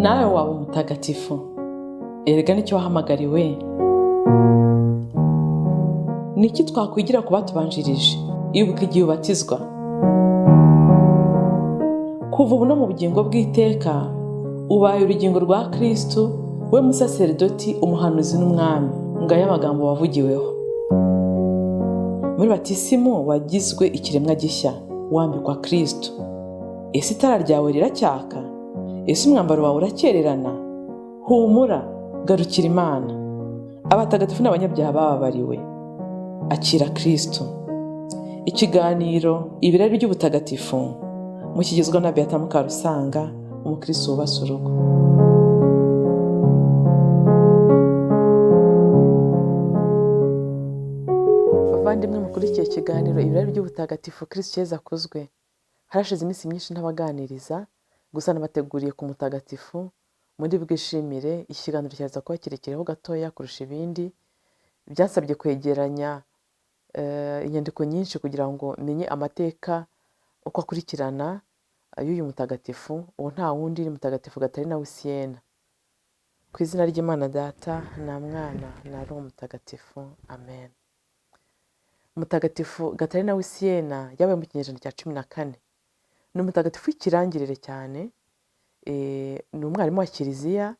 nawe waba umutagatifu. Erega nicyo wahamagariwe. Niki twakwigira ku batubanjirije? Ibuka igihe ubatizwa. Kuva ubu no mu bugingo bw'iteka ubaye urugingo rwa Kristo, we musaserdoti, umuhanuzi n'umwami. Ngaya amagambo wavugiweho. Muri batisimu wagizwe ikiremwa gishya, wambikwa Kristo. Ese itara ryawe riracyaka? Ese umwambaro wawe urakererana? Humura, garukira Imana. Abatagatifu n'abanyabyaha bababariwe. Akira Kristo. Ikiganiro ibirari by'ubutagatifu mukigezwa na Beata Mukarusanga, umukristo wubase urugo. Bavandimwe mukurikiye ikiganiro ibirari by'ubutagatifu Kristo Yezu akuzwe. Harashize iminsi myinshi ntabaganiriza, gusa nabateguriye ku mutagatifu muri bwishimire. Ikiganiro cyaza kuba kirekireho gatoya kurusha ibindi. Byasabye kwegeranya inyandiko nyinshi kugira ngo menye amateka uko akurikirana y'uyu mutagatifu. Uwo nta wundi ni Mutagatifu Gatarina w'i Siena. Ku izina ry'Imana Data na Mwana na Roho Mutagatifu, amen. Mutagatifu Gatarina w'i Siena yabaye mu kinyejana cya 14. Ni umutagatifu w'ikirangirire cyane. Ni umwarimu wa Kiliziya,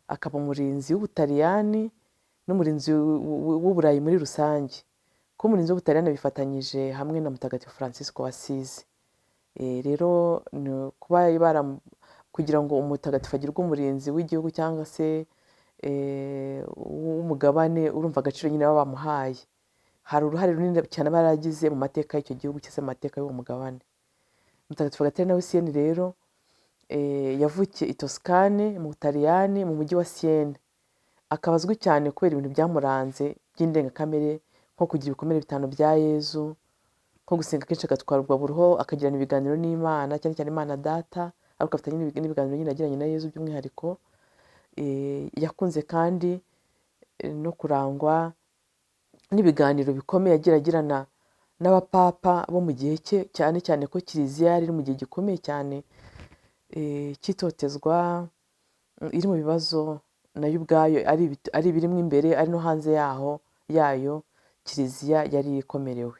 akaba umurinzi w'Ubutaliyani n'umurinzi w'Uburayi muri rusange. Ko umurinzi w'Ubutaliyani bifatanyije hamwe na Mutagatifu Francisco w'Asizi. Rero kuba kugira ngo umutagatifu agirwe umurinzi w'igihugu cyangwa se w'umugabane, urumva agaciro nyine baba bamuhaye. Hari uruhare runini cyane baragize mu mateka y'icyo gihugu cyose, mu mateka y'uwo mugabane. Mutagatifu Gatarina w'i Siena rero yavukiye i Toscane mu Butaliyani mu mujyi wa Siena. Akaba azwi cyane kubera ibintu byamuranze by'indengakamere, nko kugira ibikomere 5 bya Yezu, nko gusenga kenshi agatwarwa buruho, akagirana ibiganiro n'Imana, cyane cyane Imana Data, ariko afite n'ibiganiro nyine agiranye na Yezu by'umwihariko. Yakunze kandi no kurangwa n'ibiganiro bikomeye agirana n'abapapa bo mu gihe cye, cyane cyane ko Kiliziya yari mu gihe gikomeye cyane cyitotezwa, iri mu bibazo nayo ubwayo, ari birimo imbere, ari no hanze yayo Kiliziya yari ikomerewe.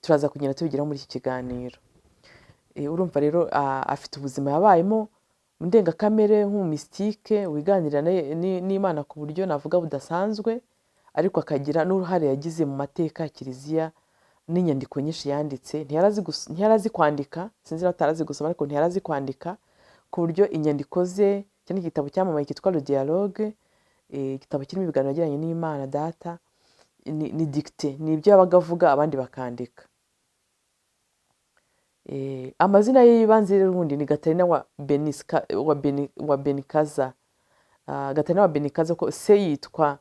Turaza kugenda tubigiraho muri iki kiganiro. Urumva rero afite ubuzima yabayemo mu ndengakamere nk'umumystike wiganirira n'Imana ku buryo navuga budasanzwe, ariko akagira n'uruhare yagize mu mateka ya Kiliziya n'inyandiko nyinshi yanditse. Ntiyarazi kwandika, sinzi niba atarazi gusoma, ariko ntiyarazi kwandika, ku buryo inyandiko ze, cyane igitabo cyamamaye cyitwa Le Dialogue, igitabo kirimo ibiganiro yagiranye n'Imana Data, ni dicté, ni ibyo yabaga avuga abandi bakandika. Amazina ye y'ibanze rero ubundi ni Gatarina wa Benikaza. Gatarina wa Benikaza, ko se yitwa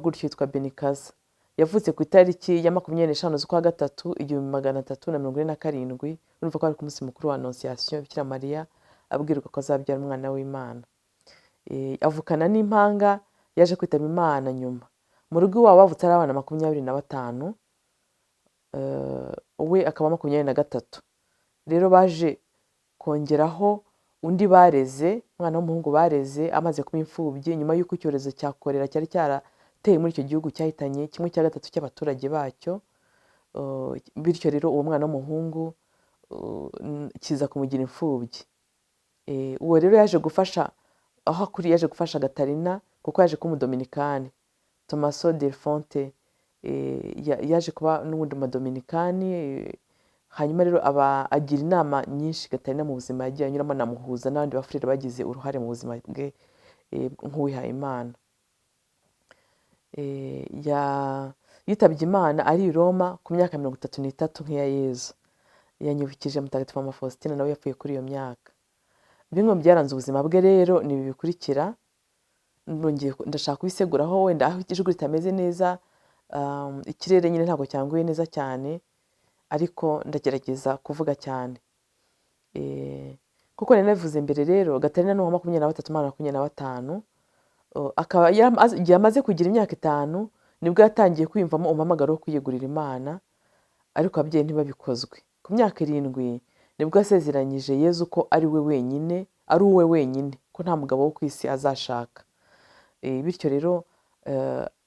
gutyo, yitwa Benikaza. Yavutse ku itariki ya 25 z'ukwa gatatu 1347. Urumva ko ari ku munsi mukuru wa Annonciation, Bikira Mariya abwirwa ko azabyara umwana w'Imana. Avukana n'impanga, yaje kwitaba Imana nyuma. Mu rugo iwabo bavutse ari abana 25, we akaba 23. Rero baje kongeraho undi bareze, umwana w'umuhungu bareze amaze kuba imfubyi, nyuma y'uko icyorezo cya korera cyari cyarateye muri icyo gihugu, cyahitanye 1/3 cy'abaturage bacyo. Bityo rero uwo mwana w'umuhungu kiza kumugira imfubyi. Uwo rero yaje gufasha, aho akuri yaje gufasha Gatarina, kuko yaje kuba umudominikani. Tommaso del Fonte yaje kuba n'ubundi umudominikani. Hanyuma rero agira inama nyinshi Gatarina mu buzima yagiye anyuramo, anamuhuza n'abandi bafurere bagize uruhare mu buzima bwe nk'uwihaye Imana. Yitabye Imana ari i Roma ku myaka 33 nk'iya Yezu. Yanyibukije Mutagatifu Mama Faustina, nawe yapfuye kuri iyo myaka. Bimwe byaranze ubuzima bwe rero ni ibi bikurikira. Ndashaka kubiseguraho, wenda aho ijwi ritameze neza, ikirere nyine ntabwo cyanguye neza cyane, ariko ndagerageza kuvuga cyane. Kuko nari navuze mbere rero, Gatarina ni uwa 23-25. Akaba yamaze kugira imyaka 5 nibwo yatangiye kwiyumvamo umuhamagaro wo kwiyegurira Imana, ariko ababyeyi ntibabikozwe. Ku myaka 7 nibwo yasezeranyije Yezu ko ari we wenyine, ari uwe wenyine, ko nta mugabo wo ku isi azashaka. Bityo rero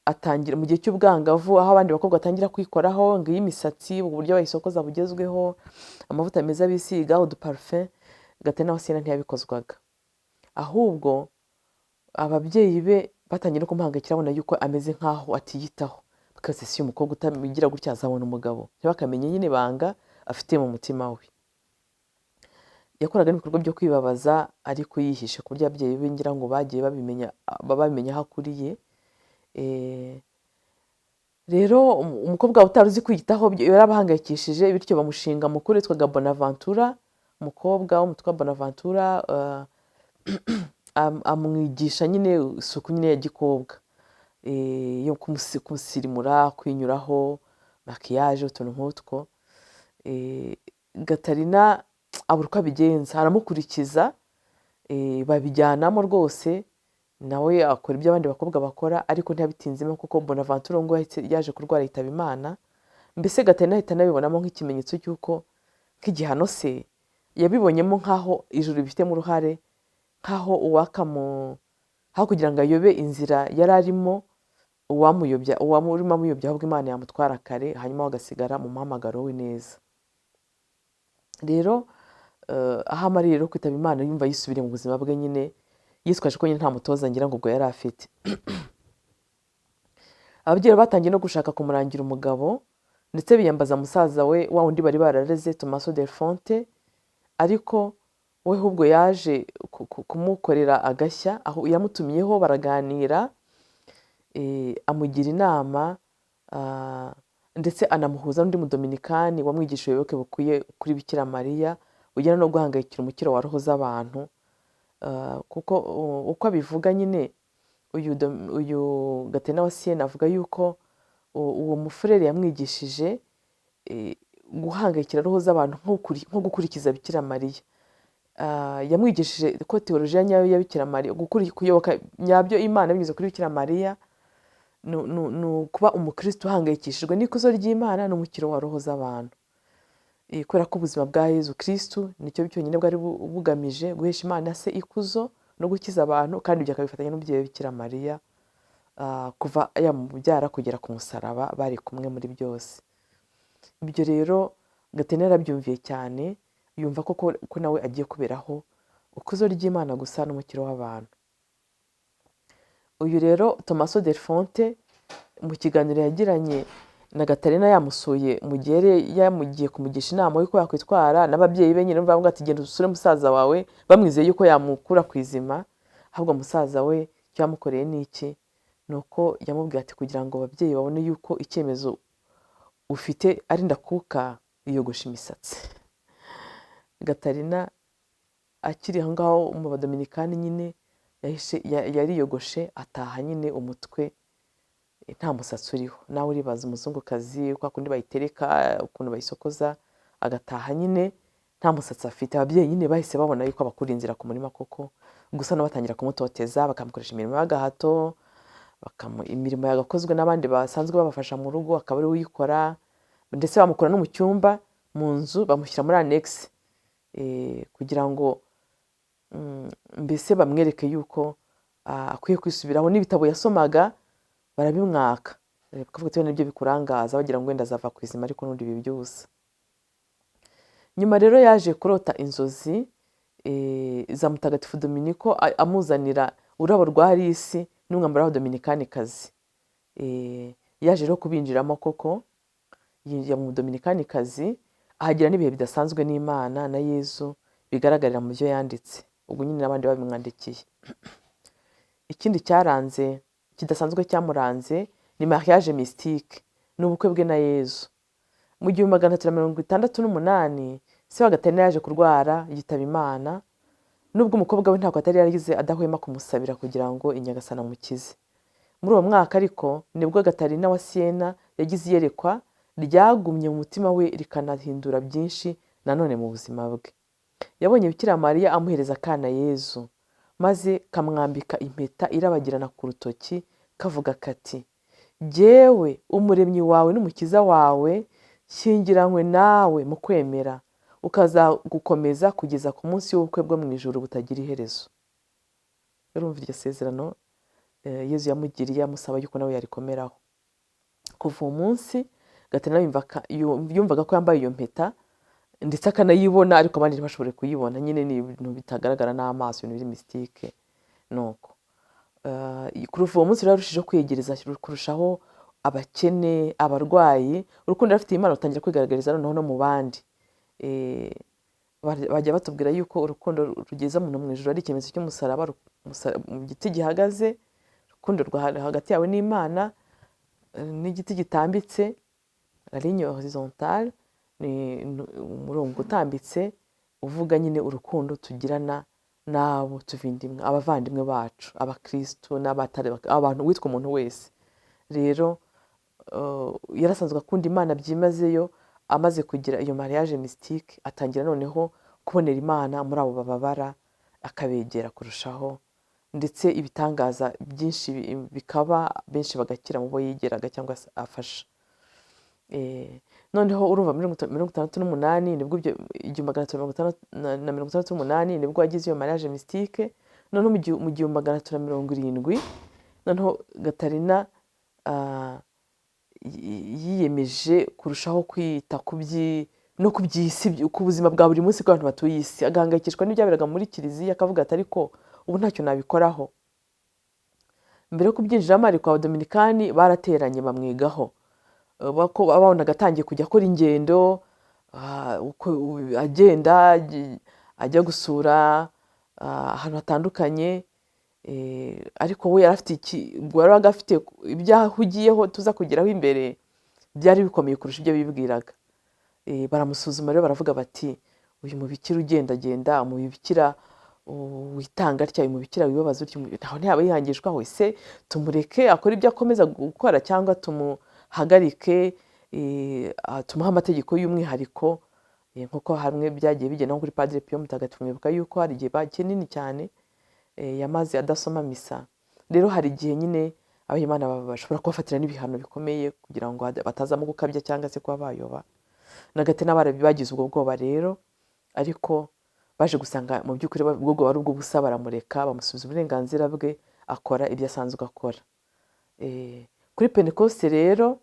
atangira mu gihe cy'ubwangavu, aho abandi bakobwa batangira kwikoraho ngo iy'imisatsi, uburyo bayisokoza bugezweho, amavuta meza bisiga, uduparufe, Gatarina wa Siena ntiyabikozwaga. Ahubwo ababyeyi be batangiye no kumuhangayikira, babona yuko ameze nk'aho atiyitaho, bakaze si umukobwa utabigira gutya azabona umugabo, ntibakamenye nyine ibanga afite mu mutima we. Yakoraga n'ibikorwa byo kwibabaza ariko yihishe, ku buryo ababyeyi be ngira ngo bagiye babimenya aho akuriye. Rero umukobwa utari uzi kwiyitaho yarabahangayikishije, bityo bamushinga mukuru witwaga Bonaventura, umukobwa w'umutwa Bonaventura, amwigisha nyine isuku nyine ya gikobwa, yo kumusirimura, kwinyuraho, makiyaje, utuntu nk'utwo. Gatarina abura uko abigenza, aramukurikiza, babijyanamo rwose, nawe akora ibyo abandi bakobwa bakora, ariko ntiyabitinzemo kuko Bonaventura ngo yaje kurwara yitaba Imana. Mbese Gatarina ahita anabibonamo nk'ikimenyetso cy'uko nk'igihano se yabibonyemo nk'aho ijuru ribifitemo uruhare, nk'aho aho kugira ngo ayobe inzira yari arimo, urimo amuyobya, ahubwo Imana yamutwara kare, hanyuma agasigara mu muhamagaro we neza. Rero aho amariye rero kwitaba Imana, yumva yisubiriye mu buzima bwe nyine, yitwaje ko nyine nta mutoza ngira ngo ubwo yari afite. Ababyeyi batangiye no gushaka kumurangira umugabo, ndetse biyambaza musaza we wa wundi bari barareze, Tommaso del Fonte, ariko we ahubwo yaje kumukorera agashya, aho yamutumiyeho baraganira, amugira inama, ndetse anamuhuza n'undi mudominikani wamwigisha ubuyoboke bukwiye kuri Bikira Mariya, ujyana no guhangayikira umukiro wa roho z'abantu. Kuko uko abivuga nyine, uyu Gatarina wa Siena avuga yuko uwo mufurere yamwigishije guhangayikira roho z'abantu nko gukurikiza Bikira Mariya. Yamwigishije ko teolojiya nyayo ya Bikira Mariya, kuyoboka nyabyo Imana binyuze kuri Bikira Mariya, ni ukuba umukristo uhangayikishijwe n'ikuzo ry'Imana n'umukiro wa roho z'abantu. Kubera ko ubuzima bwa Yezu Kristu nicyo cyonyine bwari bugamije guhesha Imana se ikuzo no gukiza abantu, kandi ibyo akabifatanya n'umubyeyi Bikira Mariya, kuva yamubyara kugera ku musaraba, bari kumwe muri byose. Ibyo rero Gatarina yarabyumviye cyane, yumva ko nawe agiye kuberaho ikuzo ry'Imana gusa n'umukiro w'abantu. Uyu rero Tommaso del Fonte, mu kiganiro yagiranye na Gatarina yamusuye mu gihe yari yamugiye kumugisha inama y'uko yakwitwara, n'ababyeyi be nyine bavuga ati genda usure musaza wawe, bamwizeye yuko yamukura ku izima. Ahubwo musaza we icyo yamukoreye ni iki? Ni uko yamubwiye ati kugira ngo ababyeyi babone yuko icyemezo ufite ari ndakuka, yiyogosha imisatsi. Gatarina akiri aho ngaho mu badominikani nyine yariyogoshe, ataha nyine umutwe nta musatsi uriho. Nawe uribaza umuzungukazi kwa kundi bayitereka, ukuntu bayisokoza, agataha nyine nta musatsi afite. Ababyeyi nyine bahise babona yuko abakura inzira ku murima koko, gusa no batangira kumutoteza, bakamukoresha imirimo y'agahato, imirimo yagakozwe n'abandi basanzwe babafasha mu rugo, akaba ari we uyikora, ndetse bamukura no mu cyumba mu nzu, bamushyira muri annexe, kugira ngo mbese bamwereke yuko akwiye kwisubiraho. N'ibitabo yasomaga barabimwaka, bakavuga ati nibyo bikurangaza, bagira ngo wenda azava ku izima, ariko n'undi ibi byose. Nyuma rero yaje kurota inzozi za Mutagatifu Dominiko amuzanira ururabo rwa risi n'umwambaro w'abadominikanikazi. Yaje rero kubinjiramo koko, yinjira mu dominikanikazi, ahagira n'ibihe bidasanzwe n'Imana na Yezu bigaragarira mu byo yanditse. Ubwo nyine n'abandi babimwandikiye. Ikindi kidasanzwe cyamuranze ni mariage mystique, ni ubukwe bwe na Yezu. Mu 1368 se wa Gatarina yaje kurwara yitaba Imana, nubwo umukobwa we ntabwo atari yarigize adahwema kumusabira kugira ngo inyagasana amukize. Muri uwo mwaka ariko nibwo Gatarina wa Siena yagize iyerekwa ryagumye mu mutima we rikanahindura byinshi nanone mu buzima bwe. Yabonye Bikira Mariya amuhereza akana Yezu, maze kamwambika impeta irabagirana ku rutoki, kavuga kati jyewe umuremyi wawe n'umukiza wawe, shyingiranywe nawe mu kwemera, ukazagukomeza kugeza ku munsi w'ubukwe bwo mu ijuru butagira iherezo. Urumva iryo sezerano Yezu yamugiriye amusaba yuko nawe yarikomeraho. Kuva uwo munsi Gatarina yumvaga ko yambaye iyo mpeta ndetse akanayibona, ariko abandi ntibashobore kuyibona. Nyine ni ibintu bitagaragara n'amaso, ibintu biri mystique. Nuko kuva uwo munsi rero arushijeho kwegereza kurushaho abakene, abarwayi. Urukundo afite Imana rutangira kwigaragariza noneho no mu bandi. Bajya batubwira yuko urukundo rugeza umuntu mu ijuru ari ikimenyetso cy'umusaraba, mu giti gihagaze, urukundo hagati yawe n'Imana, n'igiti gitambitse, la ligne horizontale, ni umurongo utambitse uvuga nyine urukundo tugirana n'abo tuvindimwe, abavandimwe bacu, abakristo n'abatari abantu, witwa umuntu wese. Rero yarasanzwe akunda Imana byimazeyo. Amaze kugira iyo mariage mystique, atangira noneho kubonera Imana muri abo bababara, akabegera kurushaho, ndetse ibitangaza byinshi bikaba, benshi bagakira mu bo yigeraga cyangwa se afasha. Noneho urumva 1968 nibwo 1968 nibwo yagize iyo mariage mystique. Noneho mu 1970 noneho Gatarina yiyemeje kurushaho kwita no ku by'isi, ku buzima bwa buri munsi bw'abantu batuye isi. Agahangayikishwa n'ibyaberaga muri kiliziya, akavuga ati ariko ubu ntacyo nabikoraho. Mbere yo kubyinjiramo ariko Abadominikani barateranye bamwigaho, babonaga atangiye kujya akora ingendo, agenda ajya gusura ahantu hatandukanye. Ariko we yaraga afite ibyo ahugiyeho tuza kugeraho imbere, byari bikomeye kurusha ibyo bibwiraga. Baramusuzuma rero baravuga bati uyu mubikira ugendagenda, umubikira witanga atya, uyu mubikira wibabaza utyo, ntaho ntiyaba yihangishwaho. Ese tumureke akora ibyo akomeza gukora cyangwa tumuhagarike, tumuha amategeko y'umwihariko? Nk'uko hamwe byagiye bigenda nko kuri Padre Pio Mutagatifu, mwibuka yuko hari igihe kinini cyane yamaze adasoma misa. Rero hari igihe nyine Abimana bashobora kubafatira n'ibihano bikomeye kugira ngo batazamo gukabya cyangwa se kuba bayoba. Na Gatarina bagize ubwo bwoba rero, ariko baje gusanga mu by'ukuri ubwo bwoba ari ubwo gusa, baramureka, bamusubiza uburenganzira bwe, akora ibyo asanzwe akora. Kuri Pentecoste rero,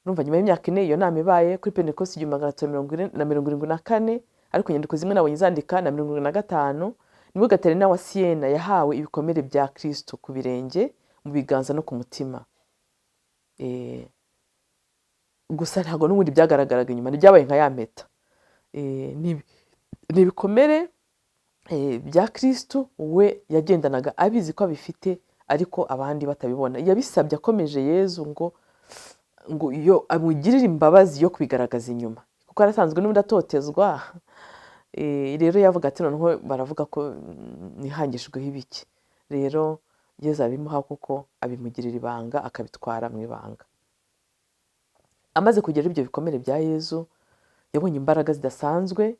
urumva nyuma y'imyaka 4 iyo nama ibaye, kuri Pentecoste 1974, ariko inyandiko zimwe nabonye zandika na 1975, nibwo Gatarina wa Siena yahawe ibikomere bya Kristo ku birenge, mu biganza no ku mutima. Gusa ntabwo n'ubundi byagaragaraga inyuma, ntibyabaye nka ya mpeta. Ni ibikomere bya Kristo we yagendanaga abizi ko abifite, ariko abandi batabibona. Yabisabye akomeje Yezu ngo iyo amugirire imbabazi yo kwigaragaza inyuma, kuko arasanzwe n'ubundi atotezwa. Rero yavuga ati noneho baravuga ko nihangishweho ibiki. Rero Yezu abimuha kuko abimugirira ibanga, akabitwara mu ibanga. Amaze kugira ibyo bikomere bya Yezu, yabonye imbaraga zidasanzwe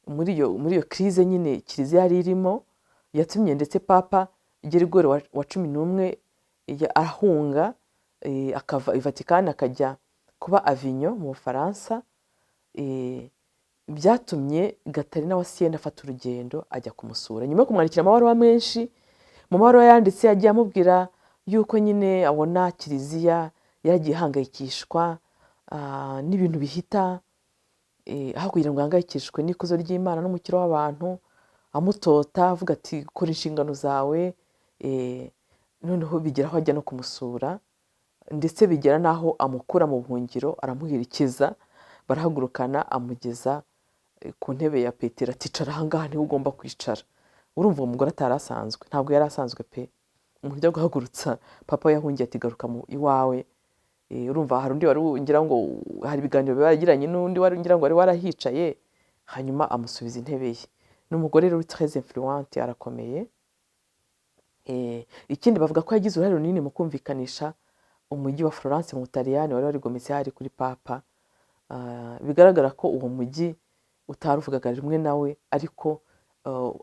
muri iyo crise nyine kiliziya yari irimo. Yatumye ndetse Papa Gerigori wa 11 ahunga, akava i Vatican akajya kuba Avignon mu Bufaransa. Byatumye Gatarina wa Siena afata urugendo ajya kumusura. Nyuma yo kumwandikira amabaruwa menshi, mu mabaruwa yanditse yagiye amubwira yuko nyine abona kiliziya yaragiye ihangayikishwa n'ibintu bihita, aho kugira ngo ahangayikishwe n'ikuzo ry'Imana n'umukiro w'abantu, amutota avuga ati kora inshingano zawe. Noneho bigeraho ajya no kumusura, ndetse bigera naho amukura mu buhungiro, aramuhirikiza, barahagurukana amugeza ku ntebe ya Petero, ati icara ahangaha niho ugomba kwicara. Urumva uwo mugore atarasanzwe, ntabwo yari asanzwe pe. Umuntu ujya guhagurutsa Papa yahungiye ati garuka iwawe. Urumva hari undi wari ngira ngo hari ibiganiro baragiranye n'undi wari ngira ngo wari warahicaye, hanyuma amusubiza intebe ye. N'umugore rero très influente, arakomeye. Ikindi bavuga ko yagize uruhare runini mu kumvikanisha umujyi wa Florence mu Butaliyani wari warigometse hari kuri Papa. Bigaragara ko uwo mujyi utaruvugaga rimwe nawe, ariko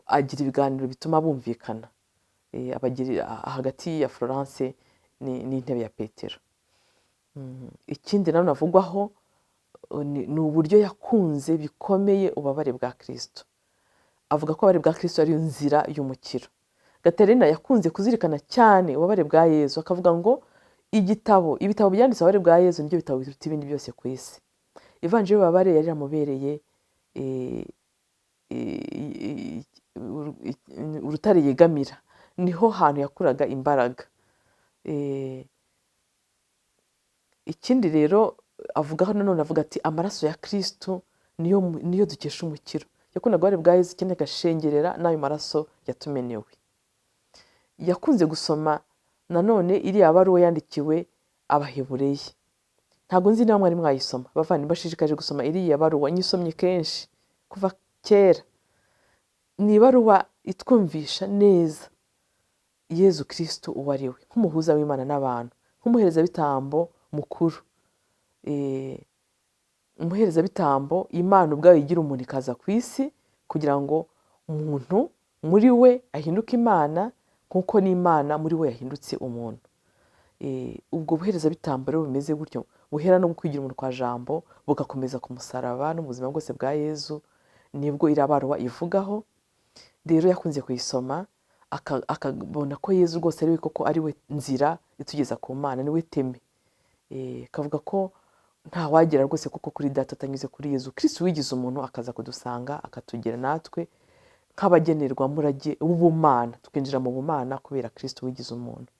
agira ibiganiro bituma bumvikana hagati ya Florence n'intebe ya Petero. Ikindi nawe navugwaho ni uburyo yakunze bikomeye ububabare bwa Kristo. Avuga ko ububabare bwa Kristo ariyo nzira y'umukiro. Gaterina yakunze kuzirikana cyane ububabare bwa Yezu, akavuga ngo ibitabo byanditse ububabare bwa Yezu nibyo bitabo biruta ibindi byose ku isi. Ivanjiri y'ububabare yari iramubereye urutare yegamira, niho hantu yakuraga imbaraga. Ikindi rero avugaho nanone, avuga ati amaraso ya Kristo niyo dukesha umukiro. Yakundaga ububabare bwa Yezu cyane agashengerera n'ayo maraso yatumenewe. Yakunze gusoma nanone iriya baruwa yandikiwe Abahebureyi. Ntabwo nzi niba mwari mwayisoma bavandimwe, bashishikaje gusoma iriya baruwa, nyisomye kenshi kuva kera. Ni ibaruwa itwumvisha neza Yezu Kristo uwo ari we, nk'umuhuza w'Imana n'abantu, nk'umuherezabitambo mukuru. Umuherezabitambo, Imana ubwayo igira umuntu ikaza ku isi kugira ngo umuntu muri we ahinduke Imana, nk'uko n'Imana muri we yahindutse umuntu. Ubwo buherezabitambo rero bumeze gutyo, buhera no kwigira umuntu kwa Jambo, bugakomeza ku musaraba no mu buzima bwose bwa Yezu, nibwo iriya baruwa ivugaho. Rero yakunze kuyisoma akabona ko Yezu rwose ari we koko, ari we nzira itugeza ku Mana, ni we teme. Akavuga ko nta wagera rwose kuko kuri Data atanyuze kuri Yezu Kristo wigize umuntu, akaza kudusanga akatugira natwe nk'abagenerwamurage w'ubumana, tukinjira mu bumana kubera Kristo wigize umuntu.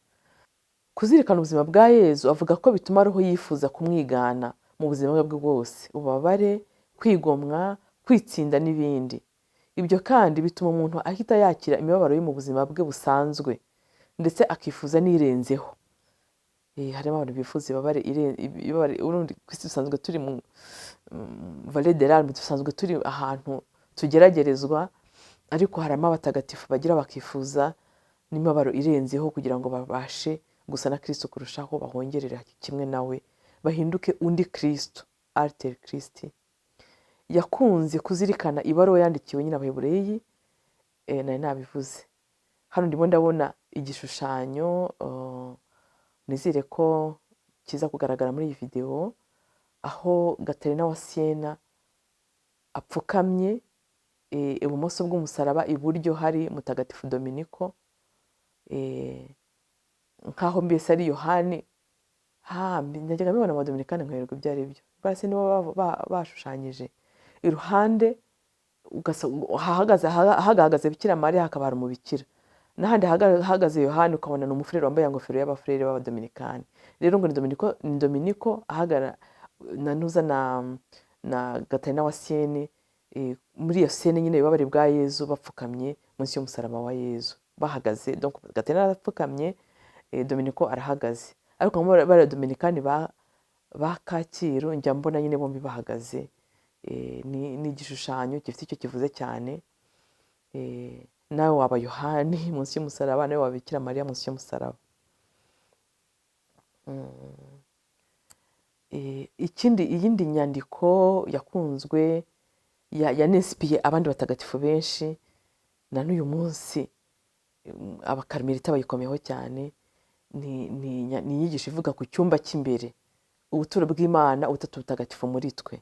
Kuzirikana ubuzima bwa Yezu, avuga ko bituma roho yifuza kumwigana mu buzima bwe bwose, ububabare, kwigomwa, kwitsinda n'ibindi. Ibyo kandi bituma umuntu ahita yakira imibabaro yo mu buzima bwe busanzwe, ndetse akifuza n'irenzeho. Harimo abantu bifuza ibibabare. Urundi ku isi dusanzwe turi mu vallée de larmes, dusanzwe turi ahantu tugeragerezwa, ariko harimo abatagatifu bagira bakifuza n'imibabaro irenzeho kugira ngo babashe gusa na Kristo kurushaho, bahongerera kimwe nawe, bahinduke undi Kristo, alter Christi. Yakunze kuzirikana ibaruwa yandikiwe nyine Abahebureyi, nari nabivuze. Hano ndimo ndabona igishushanyo, nizere ko kiza kugaragara muri iyi video, aho Gaterina wa Siena apfukamye, ibumoso bw'umusaraba, iburyo hari Mutagatifu Dominiko, nkaho mbese ari Yohani. Najyaga mbibona mu Dominikani nkayoberwa ibyo ari byo, basi nibo bashushanyije. Iruhande hahagaze Bikira Mariya, hakaba hari umubikira, n'ahandi hahagaze Yohani, ukabona ni umufurere wambaye ingofero y'abafurere b'Abadominikani. Rero ngo ni Dominiko ahagara nanuza na Gaterina wa Siena, muri iyo sene nyine y'ububabare bwa Yezu, bapfukamye munsi y'umusaraba wa Yezu, bahagaze. Donc Gaterina arapfukamye, Dominiko arahagaze. Ariko nko bari Dominikani ba Kacyiru, njya mbona nyine bombi bahagaze. Ni igishushanyo gifite icyo kivuze cyane. Nawe waba Yohani munsi y'umusaraba, nawe waba Bikira Mariya munsi y'umusaraba. Iyindi nyandiko yakunzwe yanesipiye abandi batagatifu benshi, na n'uyu munsi Abakarimelita bayikomeyeho cyane. Ni inyigisho ivuga ku cyumba cy'imbere, ubuturo bw'Imana, ubutatu butagatifu muri twe.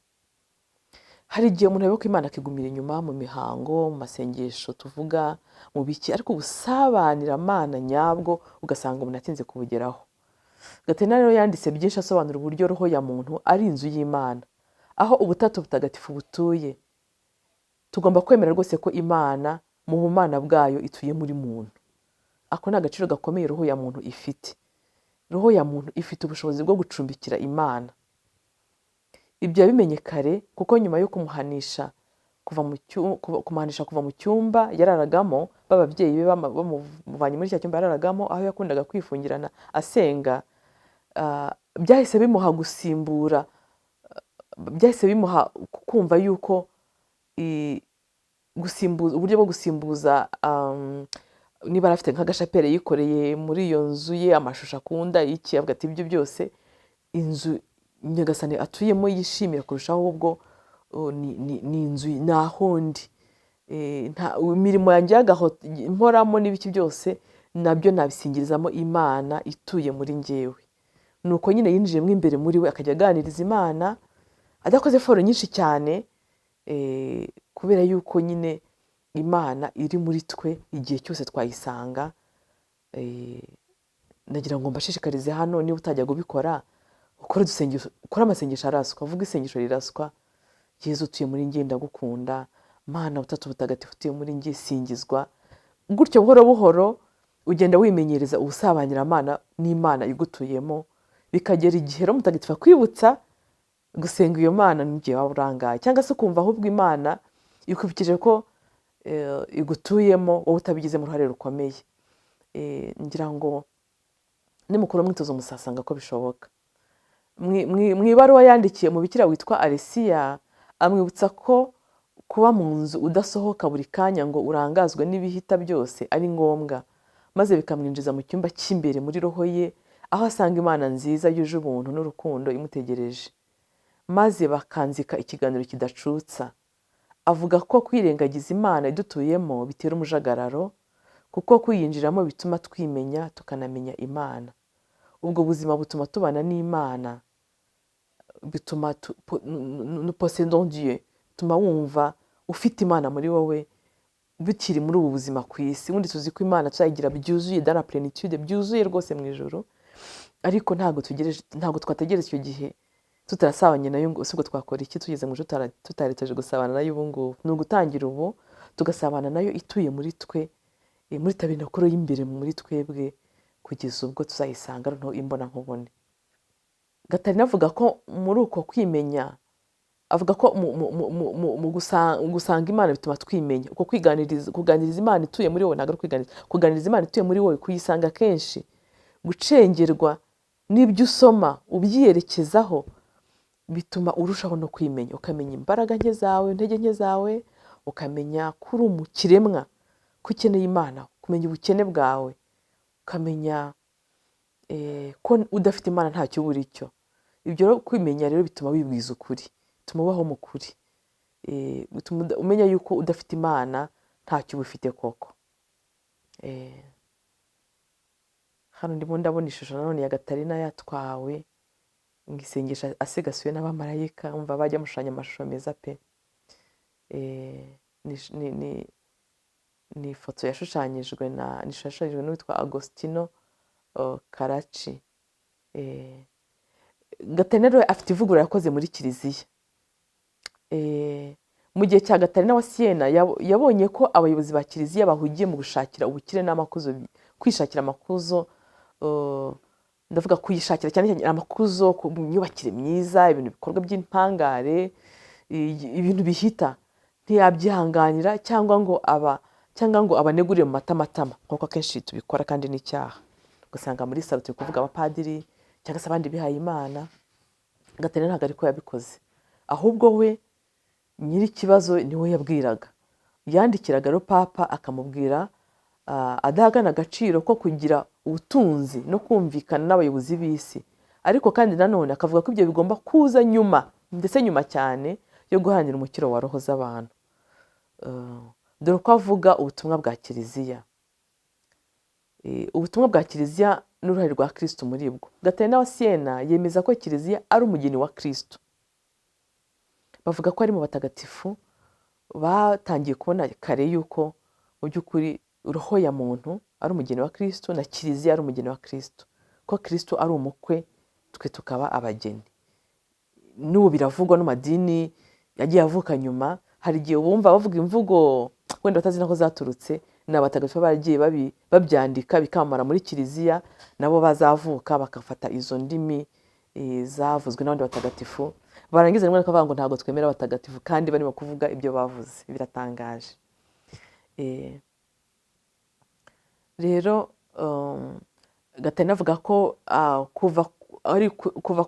Hari igihe umuntu ayoboka Imana akigumira inyuma mu mihango, mu masengesho tuvuga, mu biki, ariko ubusabanira-Mana nyabwo ugasanga umuntu atinze kubugeraho. Gaterina rero yanditse byinshi asobanura uburyo roho ya muntu ari inzu y'Imana, aho ubutatu butagatifu butuye. Tugomba kwemera rwose ko Imana mu bumana bwayo ituye muri muntu. Ako ni agaciro gakomeye roho ya muntu ifite. Roho ya muntu ifite ubushobozi bwo gucumbikira Imana. Ibyo yabimenye kare, kuko nyuma yo kumuhanisha kuva mu cyumba yararagamo, b'ababyeyi be bamuvanye muri cya cyumba yararagamo, aho yakundaga kwifungirana asenga, byahise bimuha gusimbura, byahise bimuha kumva yuko uburyo bwo gusimbuza, niba arafite nk'agashapere yikoreye muri iyo nzu ye, amashusho akunda iki, avuga ati ibyo byose inzu Nyagasani atuyemo yishimira kurushaho, ubwo ni inzu naho ndi. Imirimo yanjye mporamo n'ibiki byose nabyo nabisingirizamo Imana ituye muri njyewe. Nuko nyine yinjiyemo imbere muri we, akajya aganiriza Imana, adakoze effort nyinshi cyane, kubera yuko nyine Imana iri muri twe igihe cyose twayisanga. Nagira ngo mbashishikarize hano, niba utajya kubikora ukora amasengesho araswa, uvuga isengesho riraswa: Yezu utuye muri njye ndagukunda, Mana utatu butagatifu utuye muri njye singizwa. Gutyo buhoro buhoro ugenda wimenyereza ubusabanyiramana n'Imana igutuyemo, bikagera igihe Roho Mutagatifu akwibutsa gusenga iyo Mana n'igihe waba urangaye, cyangwa se ukumva ahubwo Imana ikwibukije ko igutuyemo wowe utabigizemo uruhare rukomeye. Ngira ngo nimukora umwitozo musasanga ko bishoboka. Mu ibaruwa yandikiye umubikira witwa Alesiya, amwibutsa ko kuba mu nzu udasohoka buri kanya ngo urangazwe n'ibihita byose ari ngombwa, maze bikamwinjiza mu cyumba cy'imbere muri roho ye, aho asanga Imana nziza yuje ubuntu n'urukundo imutegereje, maze bakanzika ikiganiro kidacutsa. Avuga ko kwirengagiza Imana idutuyemo bitera umujagararo, kuko kwiyinjiramo bituma twimenya tukanamenya Imana. Ubwo buzima butuma tubana n'Imana, bituma nous possédons Dieu, bituma wumva ufite Imana muri wowe bikiri muri ubu buzima ku isi. Ubundi tuzi ko Imana tuzayigira byuzuye, dans la plénitude, byuzuye rwose mu ijuru, ariko ntabwo twategereza icyo gihe tutarasabanye nayo. ngo ubwo twakora iki tugeze mu ijuru tutaritaje gusabana nayo? ubu ngubu ni ugutangira ubu tugasabana nayo ituye muri twe, muri tabernakulo y'imbere muri twebwe, kugeza ubwo tuzayisanga noneho imbona nkubone. Gatarina avuga ko muri uko kwimenya, avuga ko mu gusanga Imana bituma twimenya. Uko kuganiriza Imana ituye muri wowe, ntabwo ari kuganiriza Imana ituye muri wowe, kuyisanga kenshi, gucengerwa n'ibyo usoma ubyiyerekezaho, bituma urushaho no kwimenya, ukamenya imbaraga nke zawe, intege nke zawe, ukamenya ko uri umukiremwa, ko ukeneye Imana, kumenya ubukene bwawe, ukamenya ko udafite Imana ntacyo uba uri cyo. Ibyo rero kwimenya rero bituma wibwiza ukuri, bituma ubaho mu kuri, bituma umenya yuko udafite Imana ntacyo uba ufite koko. Hano ndimo ndabona ishusho nanone ya Gatarina yatwawe mu isengesho asigasiwe n'abamarayika, umva bajya mushushanya amashusho meza pe. Ni ifoto yashushanyijwe n'uwitwa Agostino Caracci. Gatarina rero afite ivugurura yakoze muri kiliziya. Mu gihe cya Gatarina wa Siena yabonye ko abayobozi ba kiliziya bahugiye mu gushakira ubukire n'amakuzo, kwishakira amakuzo, ndavuga kuyishakira cyane cyane amakuzo ku myubakire myiza, ibintu bikorwa by'impangare, ibintu bihita, ntiyabyihanganira cyangwa ngo abanegurire mu matamatama, nk'uko akenshi tubikora kandi n'icyaha. Ugasanga muri salo turi kuvuga abapadiri cyangwa se abandi bihaye Imana. Gatarina ntabwo ariko yabikoze, ahubwo we nyiri ikibazo niwe yabwiraga. Yandikiraga rero Papa akamubwira adahagana agaciro ko kugira ubutunzi no kumvikana n'abayobozi b'isi, ariko kandi nanone akavuga ko ibyo bigomba kuza nyuma, ndetse nyuma cyane yo guharanira umukiro wa roho z'abantu. Dore ko avuga ubutumwa bwa kiliziya, ubutumwa bwa kiliziya n'uruhare rwa Kristo muri bwo. Gatarina wa Siena yemeza ko kiliziya ari umugeni wa Kristo. Bavuga ko ari mu batagatifu batangiye kubona kare yuko mu by'ukuri roho ya muntu ari umugeni wa Kristo na kiliziya ari umugeni wa Kristo, ko Kristo ari umukwe, twe tukaba abageni. N'ubu biravugwa n'amadini yagiye avuka nyuma. Hari igihe wumva bavuga imvugo wenda batazi naho zaturutse, ni abatagatifu baragiye babyandika bikamara muri kiliziya, nabo bazavuka bakafata izo ndimi zavuzwe n'abandi batagatifu, barangiza rimwe bakavuga ngo ntabwo twemera abatagatifu, kandi barimo kuvuga ibyo bavuze. Biratangaje. Rero Gatarina avuga ko kuva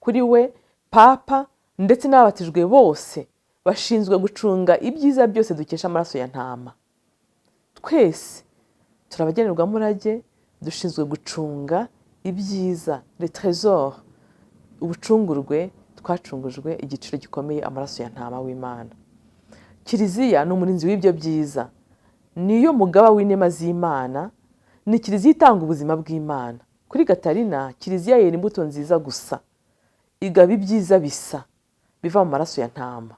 kuri we Papa ndetse n'ababatijwe bose bashinzwe gucunga ibyiza byose dukesha amaraso ya ntama. Twese turabagenerwamurage, dushinzwe gucunga ibyiza, le trésor, ubucungurwe twacungujwe igiciro gikomeye, amaraso ya ntama w'Imana. Kiliziya ni umurinzi w'ibyo byiza, niyo mugaba w'inema z'Imana, ni kiliziya itanga ubuzima bw'Imana. Kuri Gatarina, kiliziya yera imbuto nziza gusa, igaba ibyiza bisa, biva mu maraso ya ntama,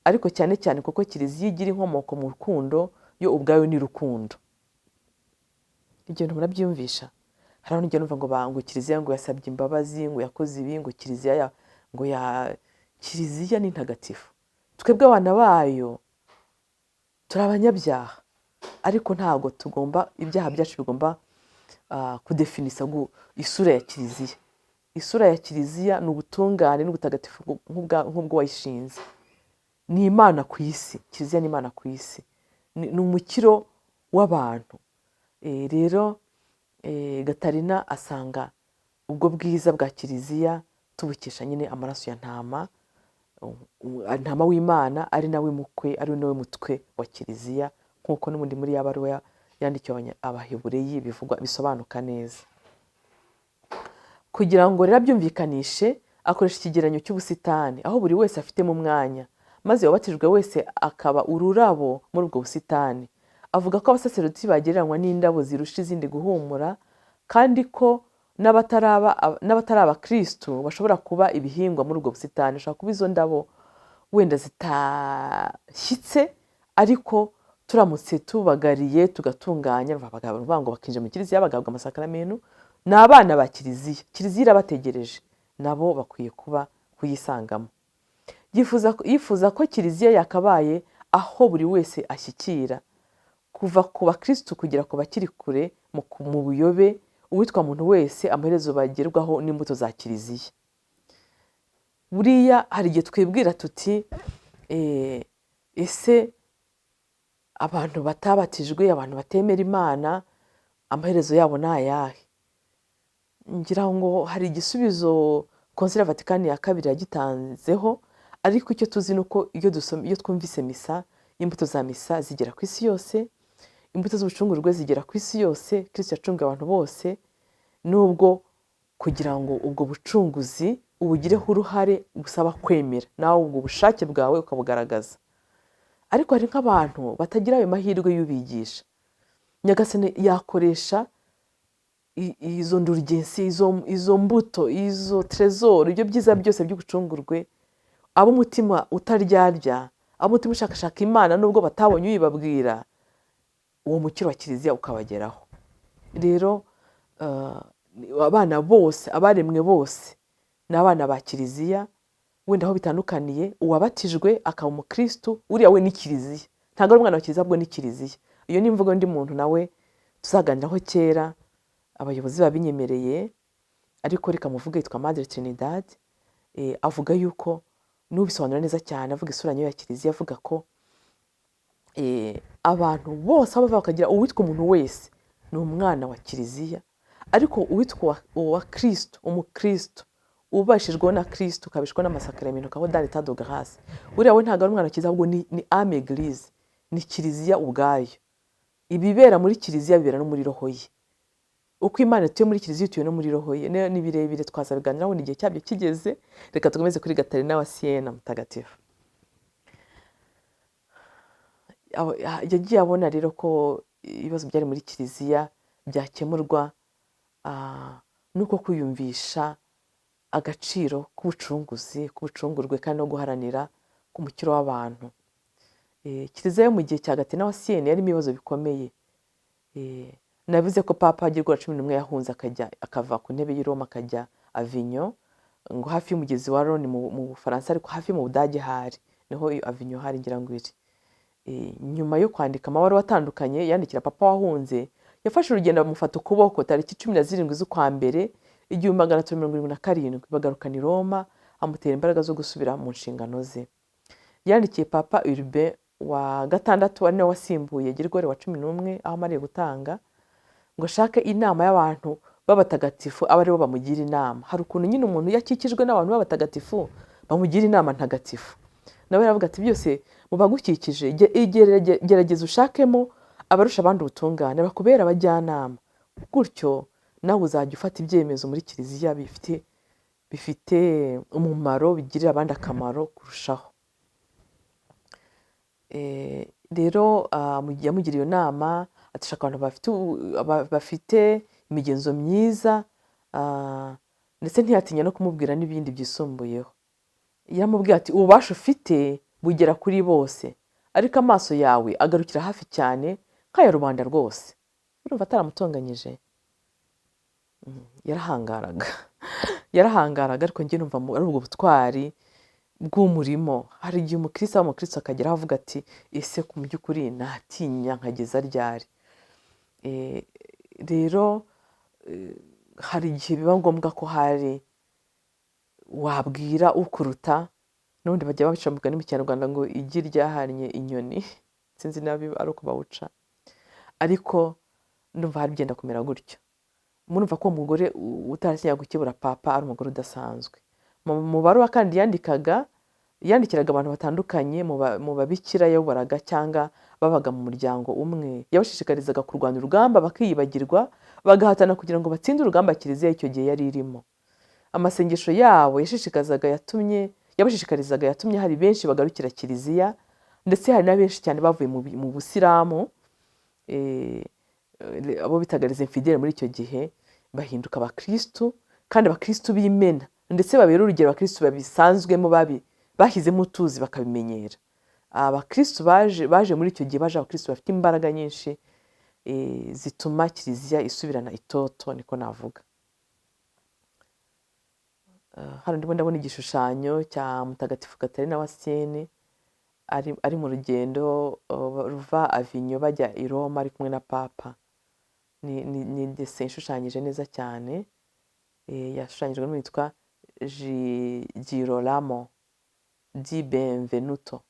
ariko cyane cyane kuko kiliziya igira inkomoko mu rukundo, yo ubwayo ni rukundo. Ibyo bintu murabyumvisha? Hari abantu ugenda numva ngo kiliziya ngo yasabye imbabazi, ngo yakoze ibi, ngo kiliziya ni ntagatifu. Twebwe abana bayo turi abanyabyaha, ariko ntabwo tugomba, ibyaha byacu bigomba kudefinisa isura ya kiliziya. Isura ya kiliziya ni ubutungane n'ubutagatifu nk'ubwo wayishinze. Ni Imana ku isi, kiliziya ni Imana ku isi, ni umukiro w'abantu. Rero Gatarina asanga ubwo bwiza bwa kiliziya tubukesha nyine amaraso ya ntama, ntama w'Imana, ari nawe mukwe, ari nawe mutwe wa kiliziya, nk'uko n'ubundi muri ya baruwa yandikiwe Abahebureyi bisobanuka neza. Kugira ngo rero abyumvikanishe, akoresha ikigereranyo cy'ubusitani, aho buri wese afitemo umwanya, maze uwabatijwe wese akaba ururabo muri ubwo busitani. Avuga ko abasaserodoti bagereranywa n'indabo zirusha izindi guhumura, kandi ko n'abatari abakristu bashobora kuba ibihingwa muri ubwo busitani. Bashobora kuba izo ndabo wenda zitashyitse, ariko turamutse tubagariye tugatunganya, ngo bakinjira mu kiliziya bagahabwa amasakaramentu, ni abana ba kiliziya. Kiliziya irabategereje, nabo bakwiye kuba kuyisangamo. Yifuza ko kiliziya yakabaye aho buri wese ashyikira, kuva ku bakristu kugera ku bakiri kure mu buyobe. Uwitwa muntu wese amaherezo bagerwaho n'imbuto za kiliziya. Buriya hari igihe twibwira tuti ese abantu batabatijwe, abantu batemera Imana, amaherezo yabo ni ayahe? Ngira ngo hari igisubizo Konsili Vatikani ya kabiri yagitanzeho, ariko icyo tuzi ni uko iyo twumvise misa, imbuto za misa zigera ku isi yose, imbuto z'ubucungurwe zigera ku isi yose. Kristo yacunguye abantu bose, nubwo kugira ngo ubwo bucunguzi ubugireho uruhare gusaba kwemera, nawe ubwo bushake bwawe ukabugaragaza. Ariko hari nk'abantu batagira ayo mahirwe y'ubigisha. Nyagasani yakoresha izo ndurgensi, izo mbuto, izo trezor, ibyo byiza byose by'ubucungurwe, ab'umutima utaryarya, ab'umutima ushakashaka Imana nubwo batabonye uyibabwira, uwo mukiro wa kiliziya ukabageraho. Rero abana bose, abaremwe bose ni abana ba kiliziya. Wenda aho bitandukaniye, uwabatijwe akaba umukristu, uriya we ni kiliziya, ntabwo ari umwana wa kiliziya, ahubwo ni kiliziya. Iyo ni imvugo y'undi muntu nawe tuzaganiraho kera, abayobozi babinyemereye, ariko reka muvuge, yitwa Madre Trinidad. Avuga yuko, n'ubisobanura neza cyane, avuga isura nyayo ya kiliziya, avuga ko abantu bose aho bava bakagira, uwitwa umuntu wese ni umwana wa kiliziya, ariko uwitwa uwa Kristo, umukristo ubashijweho na Kristo, ukabishwa n'amasakaramentu, ukaba dans l'état de grâce, uriya we ntabwo ari umwana wa kiliziya, ahubwo ni âme église, ni kiliziya ubwayo. Ibibera muri kiliziya bibera no muri roho ye. Uko Imana ituye muri kiliziya ituye no muri roho ye. Ni birebire, twazabiganiraho n'igihe cyabyo kigeze. Reka tukomeze kuri Gatarina wa Siena mutagatifu. Yagiye abona rero ko ibibazo byari muri kiliziya byakemurwa nuko kwiyumvisha agaciro k'ubucunguzi, k'ubucungurwe, kandi no guharanira ku mukiro w'abantu. Kiliziya yo mu gihe cya Gatarina wa Siena yarimo ibibazo bikomeye. Navuze ko Papa Gregori wa 11 yahunze akava ku ntebe y'i Roma akajya Avignon, ngo hafi y'umugezi wa Rhône mu Bufaransa, ariko hafi mu Budage hari niho Avignon hari, ngira ngo iri. Nyuma yo kwandika amabaruwa atandukanye yandikira Papa wahunze, yafashe urugendo bamufata ukuboko tariki 17 z'ukwa mbere 1977, bagarukana i Roma, amutera imbaraga zo gusubira mu nshingano ze. Yandikiye Papa Urbain wa gatandatu, ari nawe wasimbuye Gregori wa 11 aho amariye gutanga, ngo ashake inama y'abantu b'abatagatifu aba aribo bamugira inama. Hari ukuntu nyine umuntu yakikijwe n'abantu b'abatagatifu bamugira inama ntagatifu. Nawe aravuga ati byose mubagukikije, gerageza ushakemo abarusha abandi ubutungane, bakubera abajyanama, gutyo nawe uzajya ufata ibyemezo muri kiliziya bifite umumaro, bigirira abandi akamaro kurushaho. Rero yamugira iyo nama, atashaka abantu bafite imigenzo myiza, ndetse ntiyatinya no kumubwira n'ibindi byisumbuyeho. yaramubwiye ati ububasha ufite bugera kuri bose, ariko amaso yawe agarukira hafi cyane nk'aya rubanda rwose. Urumva ataramutonganyije? Yarahangaraga yarahangaraga, ariko njye numva ari ubwo butwari bw'umurimo. Hari igihe umukristo aba umukristo akageraho avuga ati ese mu by'ukuri natinya nkageza ryari? Rero hari igihe biba ngombwa ko hari wabwira ukuruta, n'ubundi bajya babica mugani mu Kinyarwanda ngo igi ryahannye inyoni, sinzi nabi ari uko bawuca, ariko ndumva hari byenda kumera gutyo. Murumva ko umugore utaratinya gukebura papa ari umugore udasanzwe. Mu baruwa kandi yandikiraga abantu batandukanye mu babikira yayoboraga cyangwa babaga mu muryango umwe, yabashishikarizaga kurwanya urugamba bakiyibagirwa, bagahatana kugira ngo batsinde urugamba kiliziya icyo gihe yari irimo. Amasengesho yabo yabashishikarizaga yatumye hari benshi bagarukira kiliziya, ndetse hari na benshi cyane bavuye mu busilamu, abo bitaga les infidèles muri icyo gihe, bahinduka abakristu, kandi abakristu b'imena, ndetse babera urugero abakristu babisanzwemo bashyizemo utuzi bakabimenyera. Abakristu baje muri icyo gihe, baje abakristu bafite imbaraga nyinshi zituma kiliziya isubirana itoto, niko navuga. Hano ndimo ndabona igishushanyo cya Mutagatifu Gatarina wa Siene ari mu rugendo ruva Avignon bajya i Roma ari kumwe na papa. Ni dessin ishushanyije neza cyane, yashushanyijwe n'uwitwa Girolamo di Benvenuto.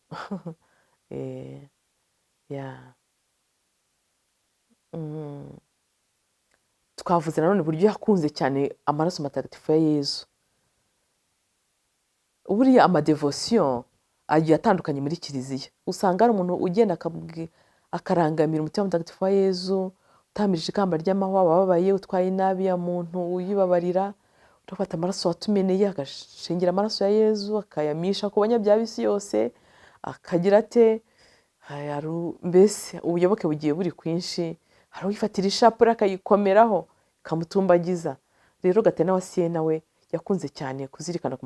Twavuze nanone uburyo yakunze cyane amaraso matagatifu ya Yezu. Buriya amadevosiyo agiye atandukanye muri kiliziya. Usanga hari umuntu ugenda akarangamira umutima mutagatifu wa Yezu, utamirije ikamba ry'amahwa, wababaye, utwaye inabi ya muntu uyibabarira, urafata amaraso watumeneye agashengera amaraso ya Yezu akayamisha ku banyabyaha b'isi yose, akagira ate, mbese ubuyoboke bugiye buri kwinshi. Hari uwifatira ishapure akayikomeraho ikamutumbagiza. Rero Gatarina wa Siena we yakunze cyane kuzirikana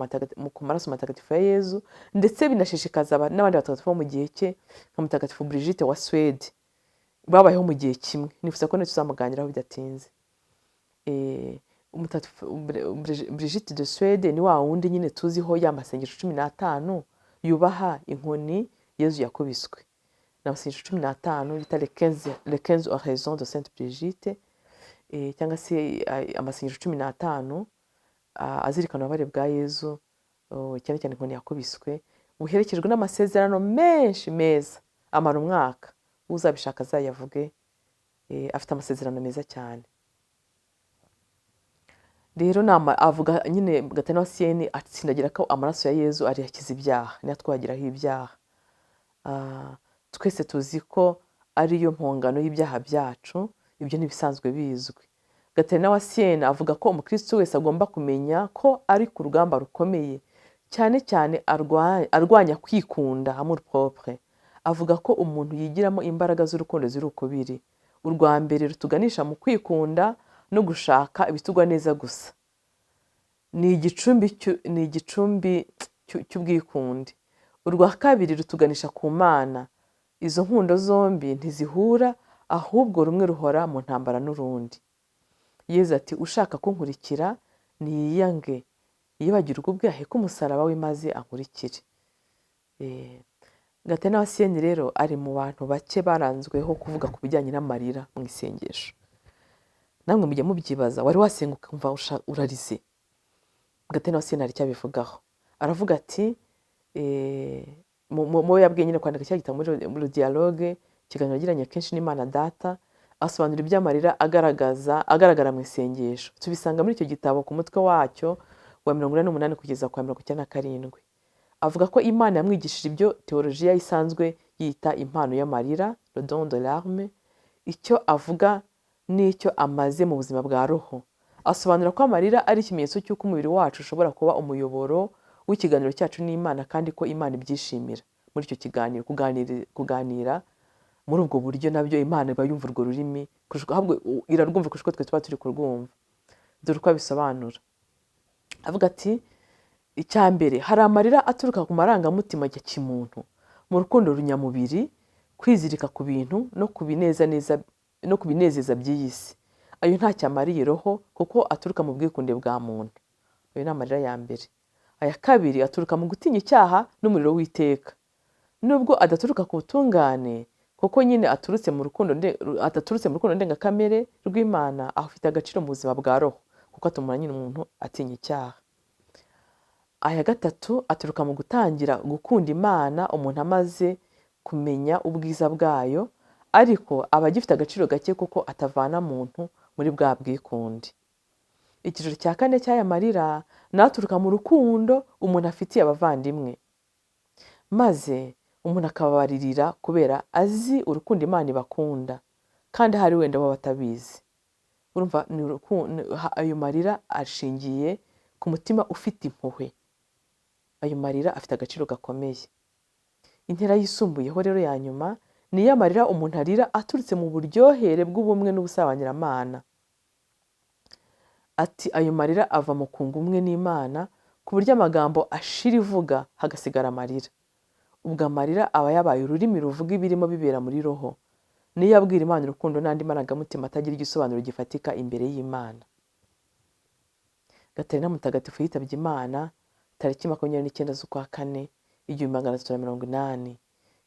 ku maraso matagatifu ya Yezu, ndetse binashishikaza n'abandi batagatifu bo mu gihe cye nka Mutagatifu Brigitte wa Suwede, babayeho mu gihe kimwe. Nifuza ko tuzamuganiraho bidatinze. Umutagatifu Brigitte de Suwede ni wa wundi nyine tuziho ya masengesho 15 yubaha inkoni Yezu yakubiswe. N'amasengesho 15 bita les 15 oraisons de Sainte Brigitte, cyangwa se amasengesho 15 azirikana ububabare bwa Yezu, cyane cyane inkoni yakubiswe, buherekejwe n'amasezerano menshi meza amara umwaka. Uzabishaka azayavuge, afite amasezerano meza cyane. Rero avuga nyine Gatarina wa Siena atsindagira ko amaraso ya Yezu ari yakiza ibyaha, niyo twagiraho ibyaha. Twese tuzi ko ariyo mpongano y'ibyaha byacu, ibyo ntibisanzwe bizwi. Gatarina wa Siena avuga ko umukristo wese agomba kumenya ko ari ku rugamba rukomeye, cyane cyane arwanya kwikunda, amour propre. Avuga ko umuntu yigiramo imbaraga z'urukundo ziri ukubiri. Urwa mbere rutuganisha mu kwikunda no gushaka ibitugwa neza gusa, ni igicumbi cy'ubwikunde. Urwa kabiri rutuganisha ku Mana. Izo nkundo zombi ntizihura, ahubwo rumwe ruhora mu ntambara n'urundi. Yezu ati ushaka kunkurikira niyiyange, yibagirwe ubwe, aheke umusaraba we maze ankurikire. Gatarina wa Siena rero ari mu bantu bake baranzweho kuvuga ku bijyanye n'amarira mu isengesho. Namwe mujya mubyibaza, wari wasenga ukumva urarize? Gatarina wa Siena hari icyo abivugaho. Aravuga ati mu yabwiye nyine kwandika cya gitabo muri dialogue, ikiganiro yagiranye kenshi n'Imana Data, asobanura iby'amarira agaragara mu isengesho. Tubisanga muri icyo gitabo ku mutwe wacyo wa 48 kugeza ku 97. Avuga ko Imana yamwigishije ibyo teolojiya isanzwe yita impano y'amarira, le don de larme, icyo avuga n'icyo amaze mu buzima bwa roho. Asobanura ko amarira ari ikimenyetso cy'uko umubiri wacu ushobora kuba umuyoboro w'ikiganiro cyacu n'Imana, kandi ko Imana ibyishimira muri icyo kiganiro. Kuganira muri ubwo buryo nabyo Imana iba yumva urwo rurimi, ahubwo irarwumva kurusha uko twe tuba turi kurwumva. Dore uko abisobanura. Avuga ati icya mbere, hari amarira aturuka ku marangamutima ya kimuntu, mu rukundo runyamubiri, kwizirika ku bintu no ku binezeza by'iyi si. Ayo ntacyo amariye roho kuko aturuka mu bwikunde bwa muntu. Ayo ni amarira ya mbere. Aya kabiri aturuka mu gutinya icyaha n'umuriro w'iteka. Nubwo adaturuka ku butungane, kuko nyine aturutse mu rukundo ndengakamere rw'Imana, aho afite agaciro mu buzima bwa roho, kuko atuma nyine umuntu atinya icyaha. Aya gatatu aturuka mu gutangira gukunda Imana umuntu amaze kumenya ubwiza bwayo, ariko aba agifite agaciro gake kuko atavana muntu muri bwa bwikunde. Icyiciro cya kane cy'aya marira ni aturuka mu rukundo umuntu afitiye abavandimwe, maze umuntu akababaririra kubera azi urukundo Imana ibakunda, kandi hari wenda baba batabizi. Urumva, ayo marira ashingiye ku mutima ufite impuhwe. Ayo marira afite agaciro gakomeye. Intera yisumbuyeho rero ya nyuma ni iyo amarira umuntu arira aturutse mu buryohere bw'ubumwe n'ubusabanyiramana. Ati ayo marira ava mu kunga umwe n'Imana, ku buryo amagambo ashira ivuga hagasigara amarira. Ubwo amarira aba yabaye ururimi ruvuga ibirimo bibera muri roho, niyo abwira Imana urukundo n'andi marangamutima atagira igisobanuro gifatika imbere y'Imana. Gatarina Mutagatifu yitabye Imana tariki 29 z'ukwa kane 1380.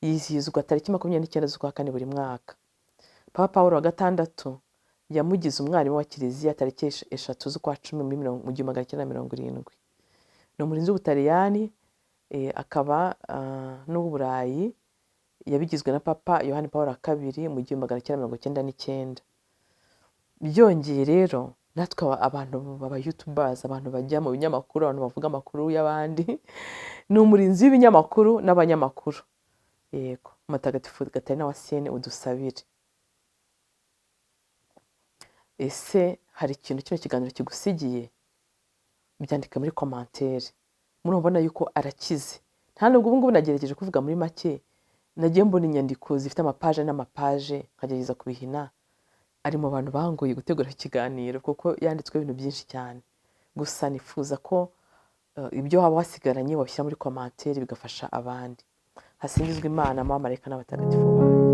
Yizihizwa tariki 29 z'ukwa kane buri mwaka. Papa Pawulo wa gatandatu yamugize umwarimu wa Kiliziya tariki 3 z'ukwa 10 mu 1970. Ni umurinzi w'Ubutaliyani, akaba n'Uburayi. Yabigizwe na Papa Yohani Pawulo wa II mu 1999. Byongeye rero, natwe abantu baba YouTubers, abantu bajya mu binyamakuru, abantu bavuga amakuru y'abandi, ni umurinzi w'ibinyamakuru n'abanyamakuru. Yego, Mutagatifu Gatarina wa Siene udusabire. Ese hari ikintu kino kiganiro kigusigiye? Byandike muri commentaire. Murabona yuko arakize. Nta nubwo ubu ngubu nagerageje kuvuga muri make, nagiye mbona inyandiko zifite amapaje n'amapaje nkagerageza kubihina. Ari mu bantu bangoye gutegura ikiganiro kuko yanditswe ibintu byinshi cyane. Gusa nifuza ko ibyo waba wasigaranye wabishyira muri commentaire bigafasha abandi. Hasingizwe Imana, abamarayika n'abatagatifu bayo.